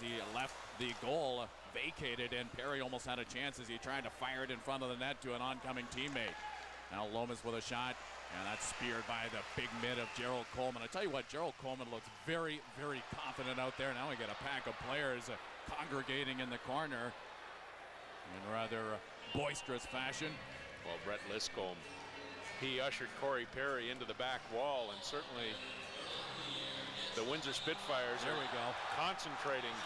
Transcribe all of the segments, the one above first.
as he left the goal vacated, and Perry almost had a chance as he tried to fire it in front of the net to an oncoming teammate. Now Lomas with a shot, and that's speared by the big mid of Gerald Coleman. I tell you what, Gerald Coleman looks very, very confident out there. Now we got a pack of players congregating in the corner in rather boisterous fashion. Well, Brett Liscomb, he ushered Corey Perry into the back wall, and certainly the Windsor Spitfires are concentrating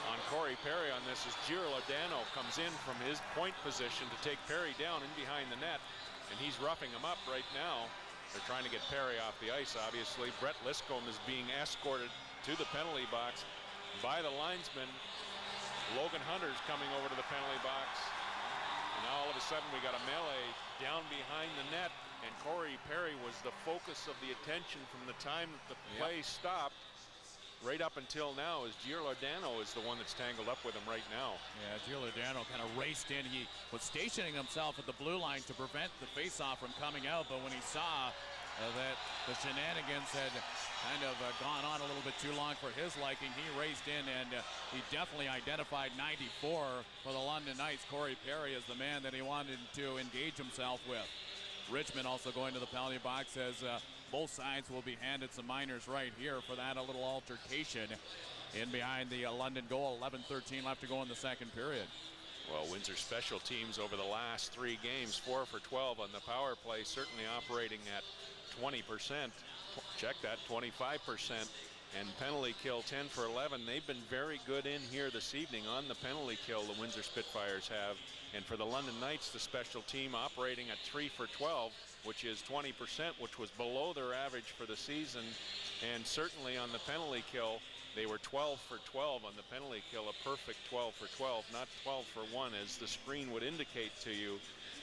on Corey Perry on this as Giallonardo comes in from his point position to take Perry down in behind the net, and he's roughing him up right now. They're trying to get Perry off the ice, obviously. Brett Liscomb is being escorted to the penalty box by the linesman. Logan Hunter's coming over to the penalty box. And now all of a sudden we got a melee down behind the net, and Corey Perry was the focus of the attention from the time that the play stopped right up until now, as Giallonardo is the one that's tangled up with him right now. Yeah, Giallonardo kind of raced in. He was stationing himself at the blue line to prevent the faceoff from coming out, but when he saw that the shenanigans had kind of gone on a little bit too long for his liking, he raced in, and he definitely identified 94 for the London Knights. Corey Perry is the man that he wanted to engage himself with. Richmond also going to the penalty box, as both sides will be handed some minors right here for that, a little altercation in behind the London goal. 11-13 left to go in the second period. Well, Windsor special teams over the last 3 games, 4 for 12 on the power play, certainly operating at 20%. Check that, 25%. And penalty kill 10 for 11. They've been very good in here this evening on the penalty kill, the Windsor Spitfires have. And for the London Knights, the special team operating at 3 for 12, which is 20%, which was below their average for the season. And certainly on the penalty kill, they were 12 for 12 on the penalty kill, a perfect 12 for 12, not 12 for 1 as the screen would indicate to you.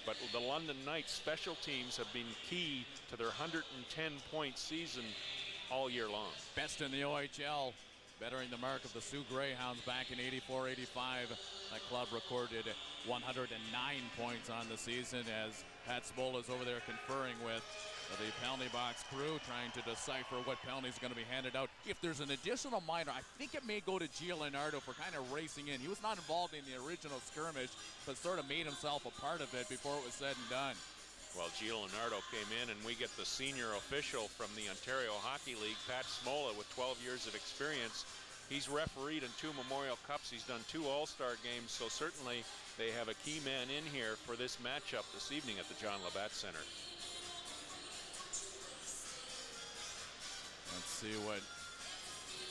But the London Knights special teams have been key to their 110-point season all year long. Best in the OHL, bettering the mark of the Sioux Greyhounds back in 84-85. That club recorded 109 points on the season, as Pat Smola's over there conferring with the penalty box crew, trying to decipher what penalty is going to be handed out. If there's an additional minor, I think it may go to Giallonardo for kind of racing in. He was not involved in the original skirmish, but sort of made himself a part of it before it was said and done. Well, Giallonardo came in, and we get the senior official from the Ontario Hockey League, Pat Smola, with 12 years of experience. He's refereed in 2 Memorial Cups. He's done 2 All-Star games, so certainly they have a key man in here for this matchup this evening at the John Labatt Center. Let's see what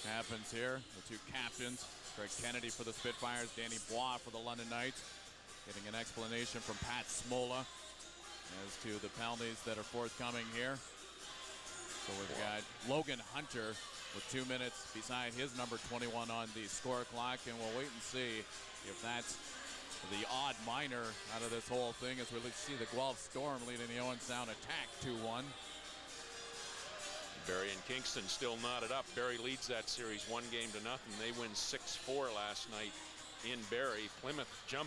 happens here. The 2 captains, Greg Kennedy for the Spitfires, Danny Bois for the London Knights, getting an explanation from Pat Smola as to the penalties that are forthcoming here. So we've got Logan Hunter with 2 minutes beside his number 21 on the score clock, and we'll wait and see if that's the odd minor out of this whole thing, as we see the Guelph Storm leading the Owen Sound attack 2-1. Barrie and Kingston still knotted up. Barrie leads that series 1-0. They win 6-4 last night in Barrie. Plymouth jumps